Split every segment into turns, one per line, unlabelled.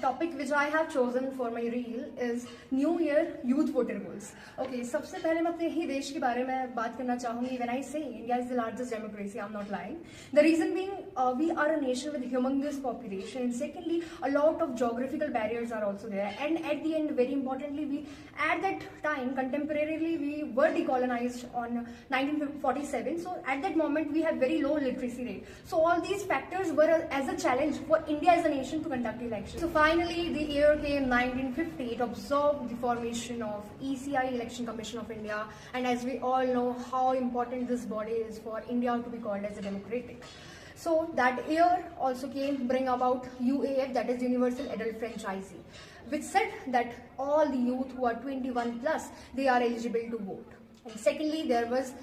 topic which I have chosen for my reel is New Year Youth Voter Goals. Okay, सबसे पहले मैं अपने ही देश के बारे में बात करना चाहूँगी. When I say India is the largest democracy, I'm not lying. The reason being, we are a nation with humongous population, and secondly, a lot of geographical barriers are also there. And at the end, very importantly, we at that time, contemporarily, we were decolonized on 1947. So at that moment, we have very low literacy rate. So all these factors were as a challenge for India as a nation to conduct elections. So finally, the year came 1950. It observed the formation of ECI, Election Commission of India, and as we all know how important this body is for India to be called as a democratic. So that year also came bring about UAF, that is Universal Adult Franchisee, which said that all the youth who are 21 plus, they are eligible to vote. And secondly, there was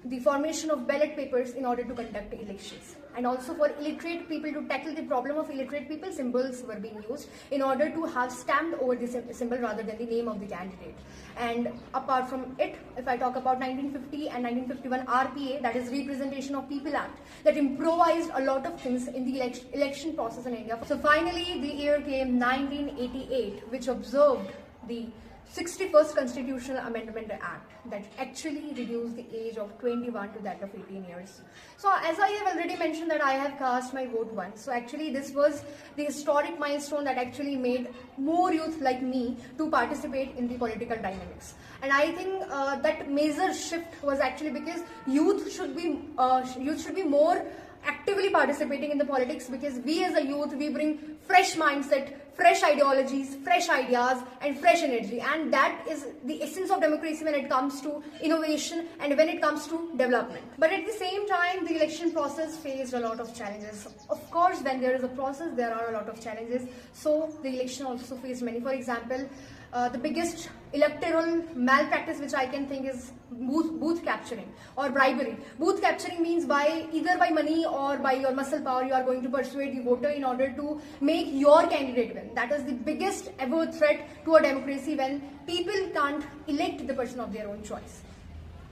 the formation of ballot papers in order to conduct elections. And also for illiterate people, to tackle the problem of illiterate people, symbols were being used in order to have stamped over the symbol rather than the name of the candidate. And apart from it, if I talk about 1950 and 1951 RPA, that is Representation of People Act, that improvised a lot of things in the election process in India. So finally, the year came 1988, which observed the 61st Constitutional Amendment Act that actually reduced the age of 21 to that of 18 years. So as I have already mentioned that I have cast my vote once. So actually this was the historic milestone that actually made more youth like me to participate in the political dynamics. And I think that major shift was actually because youth should be more actively participating in the politics, because we as a youth, we bring fresh mindset, fresh ideologies, fresh ideas and fresh energy, and that is the essence of democracy when it comes to innovation and when it comes to development. But at the same time, the election process faced a lot of challenges. Of course, when there is a process, there are a lot of challenges. So the election also faced many. For example, the biggest electoral malpractice which I can think is booth capturing or bribery. Booth capturing means either by money or by your muscle power, you are going to persuade the voter in order to make your candidate win. That is the biggest ever threat to a democracy, when people can't elect the person of their own choice.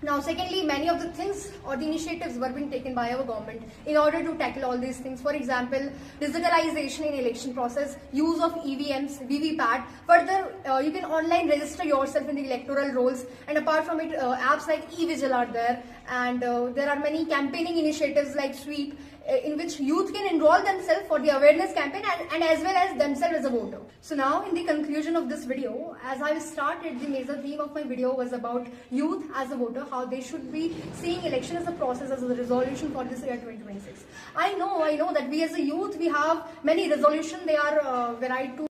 Now, secondly, many of the things or the initiatives were being taken by our government in order to tackle all these things. For example, digitalization in election process, use of EVMs, VVPAT. Further, you can online register yourself in the electoral rolls. And apart from it, apps like e-Vigil are there. And there are many campaigning initiatives like Sweep, in which youth can enroll themselves for the awareness campaign and as well as themselves as a voter. So now, in the conclusion of this video, as I started, the major theme of my video was about youth as a voter, how they should be seeing election as a process, as a resolution for this year 2026. I know that we as a youth, we have many resolutions. They are varied to